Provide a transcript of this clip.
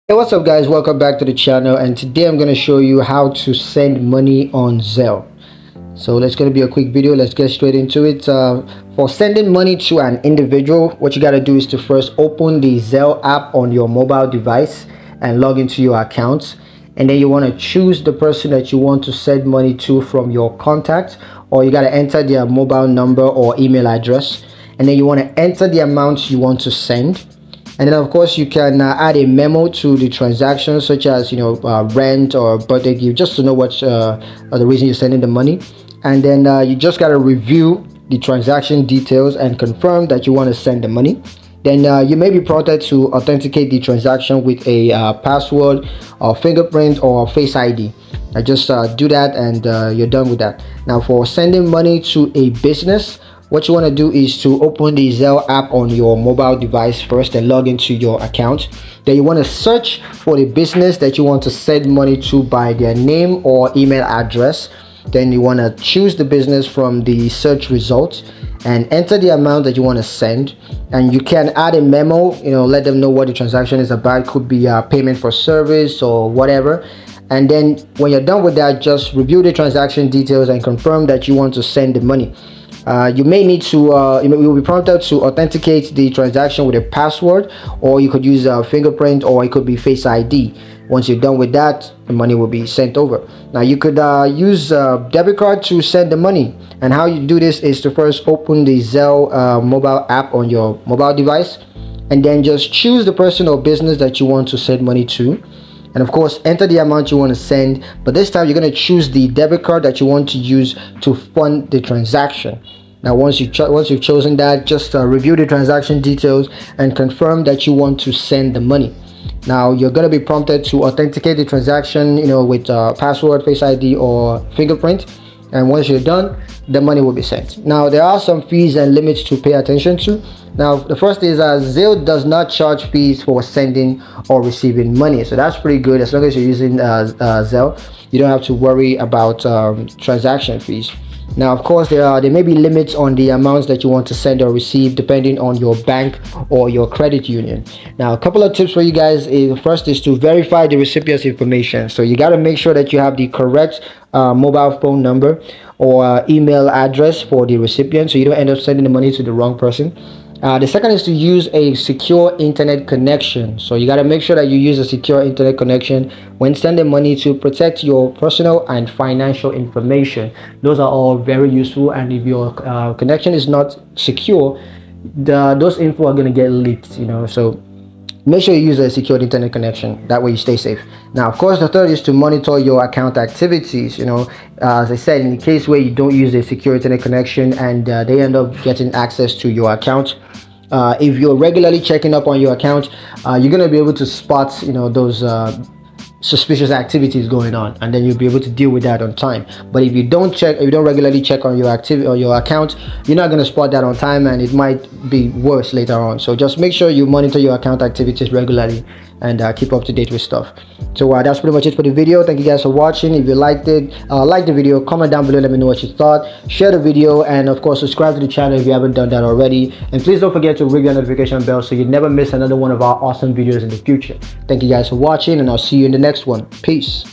Hey, what's up guys, welcome back to the channel, and today I'm going to show you how to send money on Zelle. So that's going to be a quick video. Let's get straight into it. For sending money to an individual, what you got to do is to first open the Zelle app on your mobile device and log into your account, and then you want to choose the person that you want to send money to from your contact, or you got to enter their mobile number or email address, and then you want to enter the amount you want to send. And then of course you can add a memo to the transaction, such as rent or birthday gift, just to know what the reason you're sending the money. And then you just got to review the transaction details and confirm that you want to send the money. Then you may be prompted to authenticate the transaction with a password or fingerprint or face ID. I just do that, and you're done with that. Now, for sending money to a business, what you want to do is to open the Zelle app on your mobile device first and log into your account. Then you want to search for the business that you want to send money to by their name or email address. Then you want to choose the business from the search results and enter the amount that you want to send. And you can add a memo, let them know what the transaction is about. It could be payment for service or whatever. And then when you're done with that, just review the transaction details and confirm that you want to send the money. You may need to you will be prompted to authenticate the transaction with a password, or you could use a fingerprint, or it could be face ID. Once you're done with that, the money will be sent over. Now you could use a debit card to send the money, and how you do this is to first open the Zelle mobile app on your mobile device, and then just choose the person or business that you want to send money to, and of course enter the amount you want to send. But this time you're going to choose the debit card that you want to use to fund the transaction. Now once you've chosen that, just review the transaction details and confirm that you want to send the money. Now you're going to be prompted to authenticate the transaction with password, face ID, or fingerprint. And once you're done, the money will be sent. Now there are some fees and limits to pay attention to. Now the first is Zelle does not charge fees for sending or receiving money, so that's pretty good. As long as you're using Zelle, you don't have to worry about transaction fees. Now of course there may be limits on the amounts that you want to send or receive, depending on your bank or your credit union. Now a couple of tips for you guys is, first is to verify the recipient's information. So you got to make sure that you have the correct mobile phone number or email address for the recipient, so you don't end up sending the money to the wrong person. The second is to use a secure internet connection. So you got to make sure that you use a secure internet connection when sending money to protect your personal and financial information. Those are all very useful, and if your connection is not secure, those info are going to get leaked. So make sure you use a secured internet connection. That way you stay safe. Now of course the third is to monitor your account activities. As I said, in the case where you don't use a secure internet connection and they end up getting access to your account, if you're regularly checking up on your account, you're going to be able to spot those suspicious activities going on, and then you'll be able to deal with that on time. But if you don't regularly check on your activity or your account, you're not going to spot that on time, and it might be worse later on. So just make sure you monitor your account activities regularly and keep up to date with stuff. So that's pretty much it for the video. Thank you guys for watching. If you liked it, like the video, comment down below, let me know what you thought, share the video, and of course subscribe to the channel if you haven't done that already. And please don't forget to ring the notification bell so you never miss another one of our awesome videos in the future. Thank you guys for watching, and I'll see you in the next one. Peace.